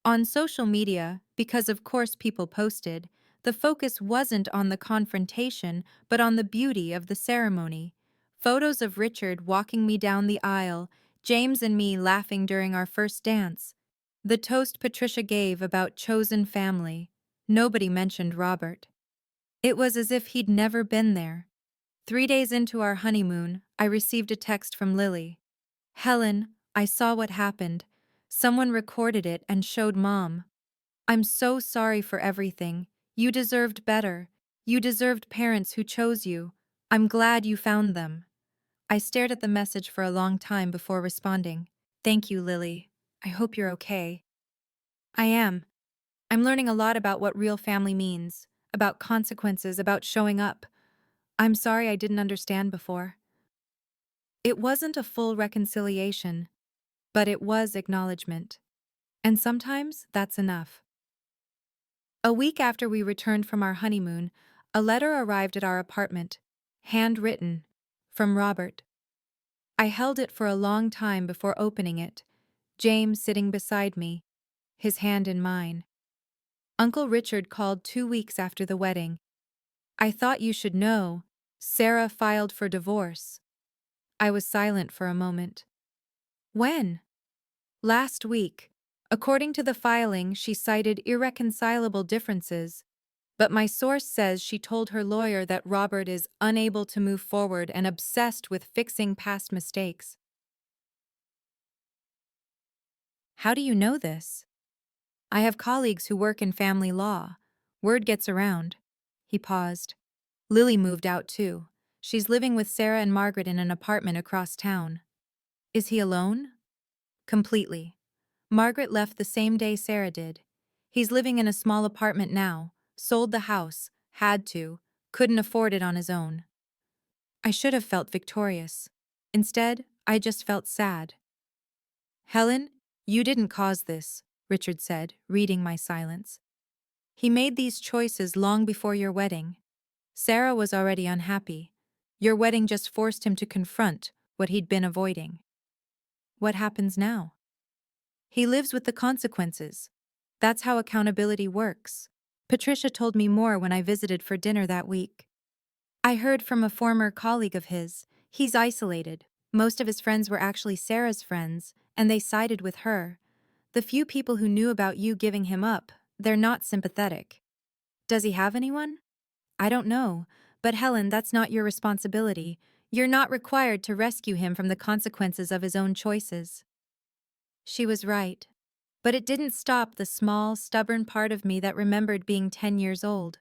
On social media, because of course people posted, the focus wasn't on the confrontation, but on the beauty of the ceremony. Photos of Richard walking me down the aisle, James and me laughing during our first dance. The toast Patricia gave about chosen family. Nobody mentioned Robert. It was as if he'd never been there. 3 days into our honeymoon, I received a text from Lily. Helen, I saw what happened. Someone recorded it and showed Mom. I'm so sorry for everything. You deserved better. You deserved parents who chose you. I'm glad you found them. I stared at the message for a long time before responding. Thank you, Lily. I hope you're okay. I am. I'm learning a lot about what real family means, about consequences, about showing up. I'm sorry I didn't understand before. It wasn't a full reconciliation, but it was acknowledgement. And sometimes that's enough. A week after we returned from our honeymoon, a letter arrived at our apartment, handwritten, from Robert. I held it for a long time before opening it, James sitting beside me, his hand in mine. Uncle Richard called 2 weeks after the wedding. I thought you should know. Sarah filed for divorce. I was silent for a moment. When? Last week. According to the filing, she cited irreconcilable differences, but my source says she told her lawyer that Robert is unable to move forward and obsessed with fixing past mistakes. How do you know this? I have colleagues who work in family law. Word gets around. He paused. Lily moved out too. She's living with Sarah and Margaret in an apartment across town. Is he alone? Completely. Margaret left the same day Sarah did. He's living in a small apartment now, sold the house, had to, couldn't afford it on his own. I should have felt victorious. Instead, I just felt sad. Helen, you didn't cause this, Richard said, reading my silence. He made these choices long before your wedding. Sarah was already unhappy. Your wedding just forced him to confront what he'd been avoiding. What happens now? He lives with the consequences. That's how accountability works. Patricia told me more when I visited for dinner that week. I heard from a former colleague of his. He's isolated. Most of his friends were actually Sarah's friends, and they sided with her. The few people who knew about you giving him up, they're not sympathetic. Does he have anyone? I don't know. But Helen, that's not your responsibility. You're not required to rescue him from the consequences of his own choices. She was right. But it didn't stop the small, stubborn part of me that remembered being 10 years old,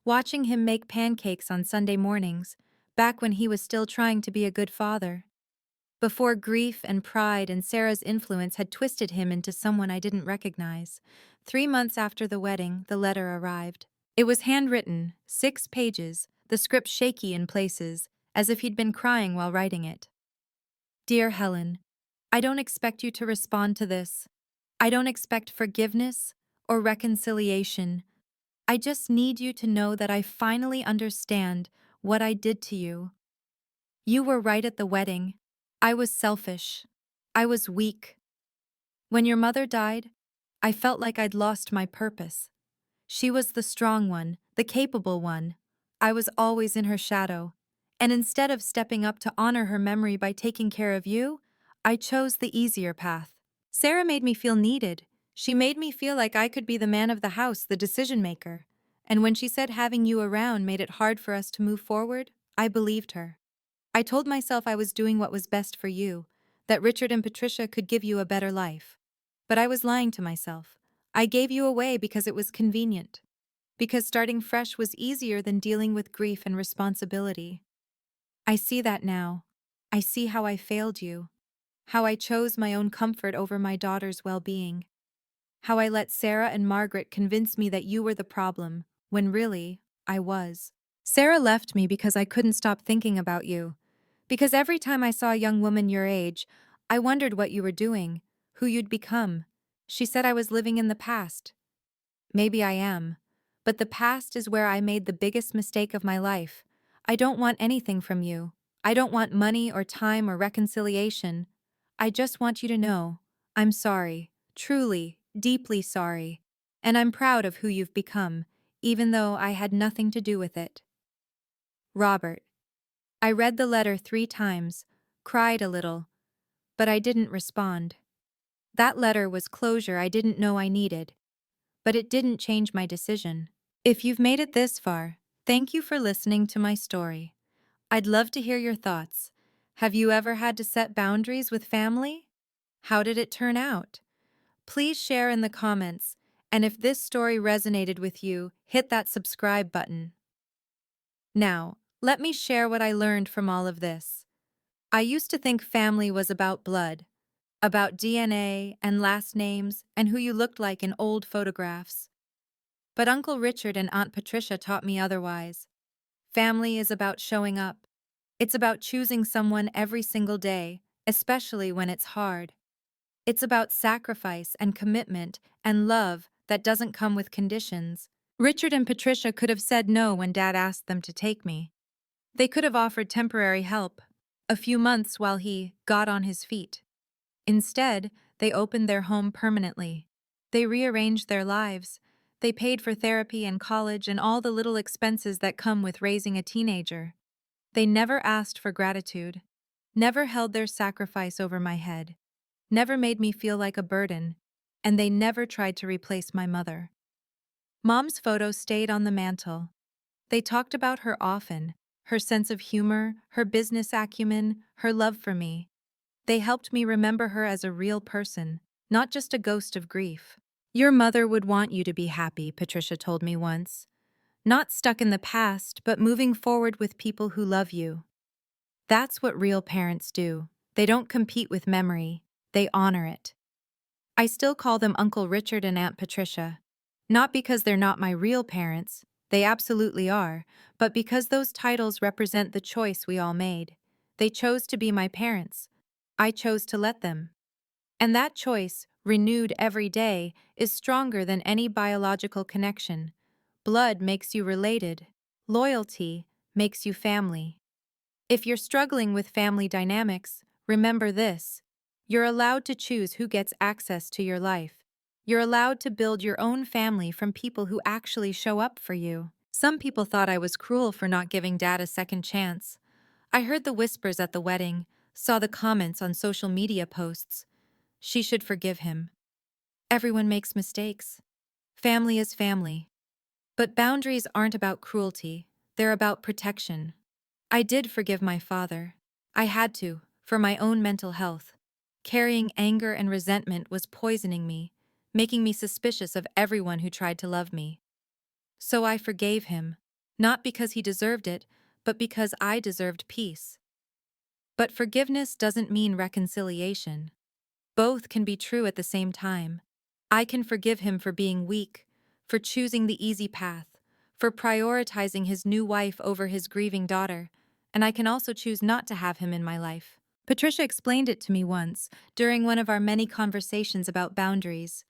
watching him make pancakes on Sunday mornings, back when he was still trying to be a good father. Before grief and pride and Sarah's influence had twisted him into someone I didn't recognize. 3 months after the wedding, the letter arrived. It was handwritten, 6 pages, the script shaky in places, as if he'd been crying while writing it. Dear Helen, I don't expect you to respond to this. I don't expect forgiveness or reconciliation. I just need you to know that I finally understand what I did to you. You were right at the wedding. I was selfish. I was weak. When your mother died, I felt like I'd lost my purpose. She was the strong one, the capable one. I was always in her shadow. And instead of stepping up to honor her memory by taking care of you, I chose the easier path. Sarah made me feel needed. She made me feel like I could be the man of the house, the decision maker. And when she said having you around made it hard for us to move forward, I believed her. I told myself I was doing what was best for you, that Richard and Patricia could give you a better life. But I was lying to myself. I gave you away because it was convenient. Because starting fresh was easier than dealing with grief and responsibility. I see that now. I see how I failed you. How I chose my own comfort over my daughter's well-being. How I let Sarah and Margaret convince me that you were the problem, when really, I was. Sarah left me because I couldn't stop thinking about you. Because every time I saw a young woman your age, I wondered what you were doing, who you'd become. She said I was living in the past. Maybe I am. But the past is where I made the biggest mistake of my life. I don't want anything from you. I don't want money or time or reconciliation. I just want you to know, I'm sorry, truly, deeply sorry. And I'm proud of who you've become, even though I had nothing to do with it. Robert. I read the letter 3 times, cried a little, but I didn't respond. That letter was closure I didn't know I needed, but it didn't change my decision. If you've made it this far, thank you for listening to my story. I'd love to hear your thoughts. Have you ever had to set boundaries with family? How did it turn out? Please share in the comments, and if this story resonated with you, hit that subscribe button. Now, let me share what I learned from all of this. I used to think family was about blood, about DNA and last names and who you looked like in old photographs. But Uncle Richard and Aunt Patricia taught me otherwise. Family is about showing up. It's about choosing someone every single day, especially when it's hard. It's about sacrifice and commitment and love that doesn't come with conditions. Richard and Patricia could have said no when Dad asked them to take me. They could have offered temporary help, a few months while he got on his feet. Instead, they opened their home permanently. They rearranged their lives. They paid for therapy and college and all the little expenses that come with raising a teenager. They never asked for gratitude, never held their sacrifice over my head, never made me feel like a burden, and they never tried to replace my mother. Mom's photo stayed on the mantel. They talked about her often, her sense of humor, her business acumen, her love for me. They helped me remember her as a real person, not just a ghost of grief. Your mother would want you to be happy, Patricia told me once. Not stuck in the past, but moving forward with people who love you. That's what real parents do. They don't compete with memory, they honor it. I still call them Uncle Richard and Aunt Patricia. Not because they're not my real parents, they absolutely are, but because those titles represent the choice we all made. They chose to be my parents. I chose to let them. And that choice, renewed every day, is stronger than any biological connection. Blood makes you related. Loyalty makes you family. If you're struggling with family dynamics, remember this. You're allowed to choose who gets access to your life. You're allowed to build your own family from people who actually show up for you. Some people thought I was cruel for not giving Dad a second chance. I heard the whispers at the wedding, saw the comments on social media posts. She should forgive him. Everyone makes mistakes. Family is family. But boundaries aren't about cruelty, they're about protection. I did forgive my father. I had to, for my own mental health. Carrying anger and resentment was poisoning me, making me suspicious of everyone who tried to love me. So I forgave him, not because he deserved it, but because I deserved peace. But forgiveness doesn't mean reconciliation. Both can be true at the same time. I can forgive him for being weak, for choosing the easy path, for prioritizing his new wife over his grieving daughter, and I can also choose not to have him in my life. Patricia explained it to me once, during one of our many conversations about boundaries.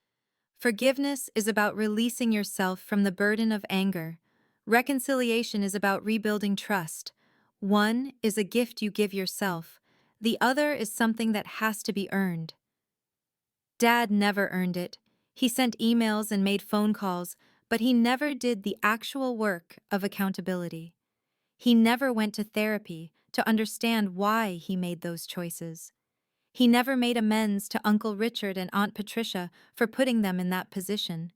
Forgiveness is about releasing yourself from the burden of anger. Reconciliation is about rebuilding trust. One is a gift you give yourself. The other is something that has to be earned. Dad never earned it. He sent emails and made phone calls, but he never did the actual work of accountability. He never went to therapy to understand why he made those choices. He never made amends to Uncle Richard and Aunt Patricia for putting them in that position.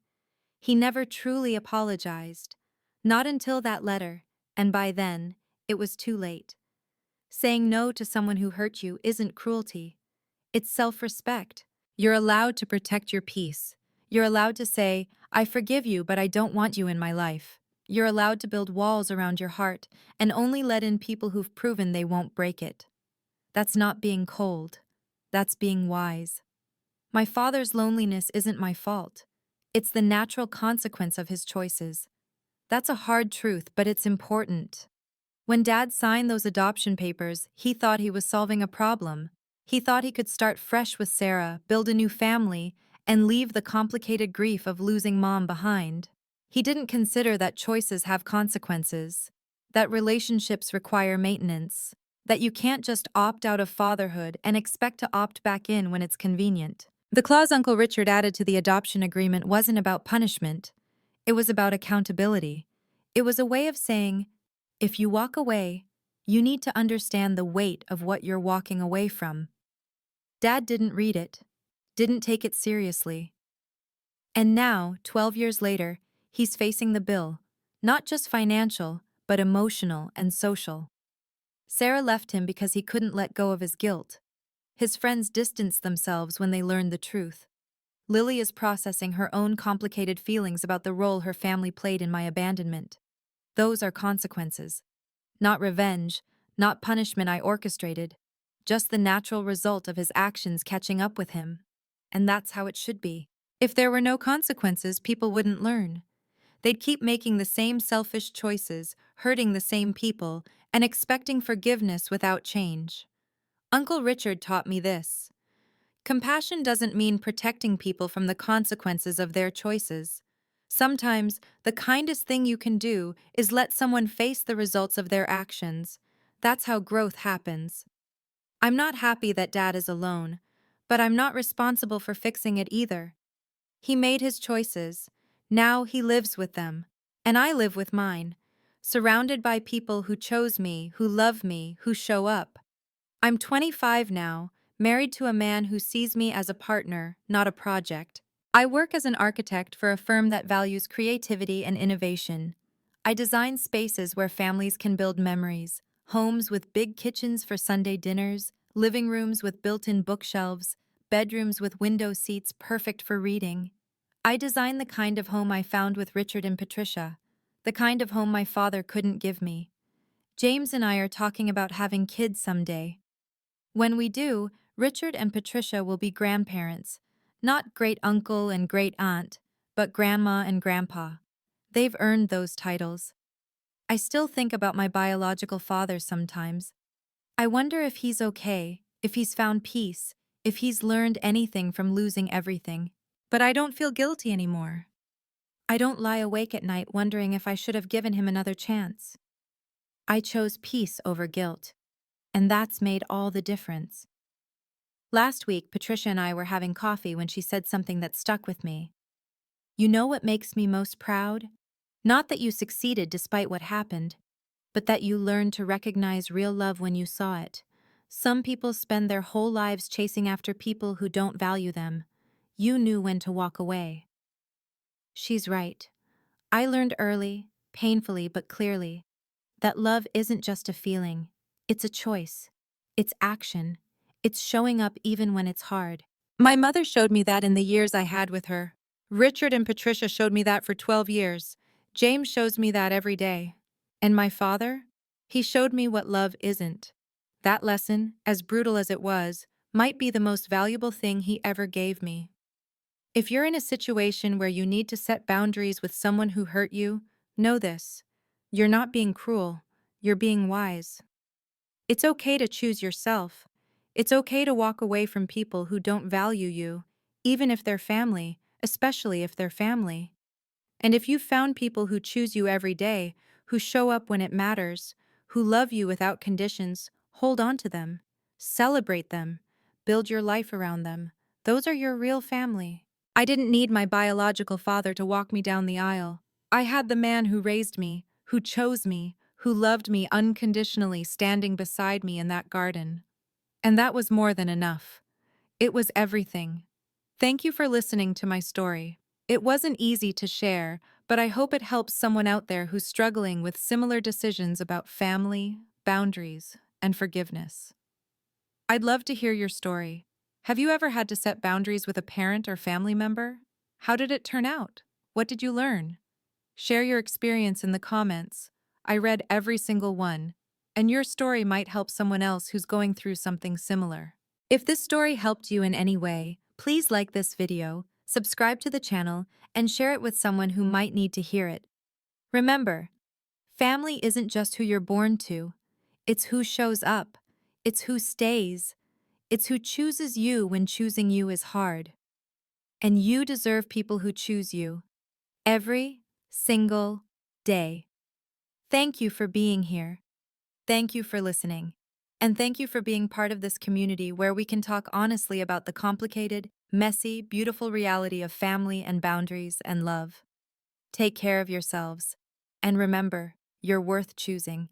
He never truly apologized. Not until that letter, and by then, it was too late. Saying no to someone who hurt you isn't cruelty. It's self-respect. You're allowed to protect your peace. You're allowed to say, I forgive you, but I don't want you in my life. You're allowed to build walls around your heart and only let in people who've proven they won't break it. That's not being cold. That's being wise. My father's loneliness isn't my fault. It's the natural consequence of his choices. That's a hard truth, but it's important. When Dad signed those adoption papers, he thought he was solving a problem. He thought he could start fresh with Sarah, build a new family, and leave the complicated grief of losing Mom behind. He didn't consider that choices have consequences, that relationships require maintenance, that you can't just opt out of fatherhood and expect to opt back in when it's convenient. The clause Uncle Richard added to the adoption agreement wasn't about punishment. It was about accountability. It was a way of saying, if you walk away, you need to understand the weight of what you're walking away from. Dad didn't read it. didn't take it seriously. And now, 12 years later, he's facing the bill, not just financial, but emotional and social. Sarah left him because he couldn't let go of his guilt. His friends distanced themselves when they learned the truth. Lily is processing her own complicated feelings about the role her family played in my abandonment. Those are consequences. Not revenge, not punishment I orchestrated, just the natural result of his actions catching up with him. And that's how it should be. If there were no consequences, people wouldn't learn. They'd keep making the same selfish choices, hurting the same people, and expecting forgiveness without change. Uncle Richard taught me this. Compassion doesn't mean protecting people from the consequences of their choices. Sometimes, the kindest thing you can do is let someone face the results of their actions. That's how growth happens. I'm not happy that Dad is alone, but I'm not responsible for fixing it either. He made his choices. Now he lives with them. And I live with mine, surrounded by people who chose me, who love me, who show up. I'm 25 now, married to a man who sees me as a partner, not a project. I work as an architect for a firm that values creativity and innovation. I design spaces where families can build memories, homes with big kitchens for Sunday dinners, living rooms with built-in bookshelves, bedrooms with window seats perfect for reading. I design the kind of home I found with Richard and Patricia, the kind of home my father couldn't give me. James and I are talking about having kids someday. When we do, Richard and Patricia will be grandparents, not great uncle and great aunt, but grandma and grandpa. They've earned those titles. I still think about my biological father sometimes. I wonder if he's okay, if he's found peace, if he's learned anything from losing everything. But I don't feel guilty anymore. I don't lie awake at night wondering if I should have given him another chance. I chose peace over guilt, and that's made all the difference. Last week, Patricia and I were having coffee when she said something that stuck with me. You know what makes me most proud? Not that you succeeded despite what happened, but that you learned to recognize real love when you saw it. Some people spend their whole lives chasing after people who don't value them. You knew when to walk away. She's right. I learned early, painfully but clearly, that love isn't just a feeling. It's a choice. It's action. It's showing up even when it's hard. My mother showed me that in the years I had with her. Richard and Patricia showed me that for 12 years. James shows me that every day. And my father? He showed me what love isn't. That lesson, as brutal as it was, might be the most valuable thing he ever gave me. If you're in a situation where you need to set boundaries with someone who hurt you, know this. You're not being cruel. You're being wise. It's okay to choose yourself. It's okay to walk away from people who don't value you, even if they're family, especially if they're family. And if you've found people who choose you every day, who show up when it matters, who love you without conditions, hold on to them. Celebrate them. Build your life around them. Those are your real family. I didn't need my biological father to walk me down the aisle. I had the man who raised me, who chose me, who loved me unconditionally standing beside me in that garden. And that was more than enough. It was everything. Thank you for listening to my story. It wasn't easy to share, but I hope it helps someone out there who's struggling with similar decisions about family, boundaries, and forgiveness. I'd love to hear your story. Have you ever had to set boundaries with a parent or family member? How did it turn out? What did you learn? Share your experience in the comments. I read every single one, and your story might help someone else who's going through something similar. If this story helped you in any way, please like this video, subscribe to the channel, and share it with someone who might need to hear it. Remember, family isn't just who you're born to. It's who shows up. It's who stays. It's who chooses you when choosing you is hard. And you deserve people who choose you. Every single day. Thank you for being here. Thank you for listening. And thank you for being part of this community where we can talk honestly about the complicated, messy, beautiful reality of family and boundaries and love. Take care of yourselves. And remember, you're worth choosing.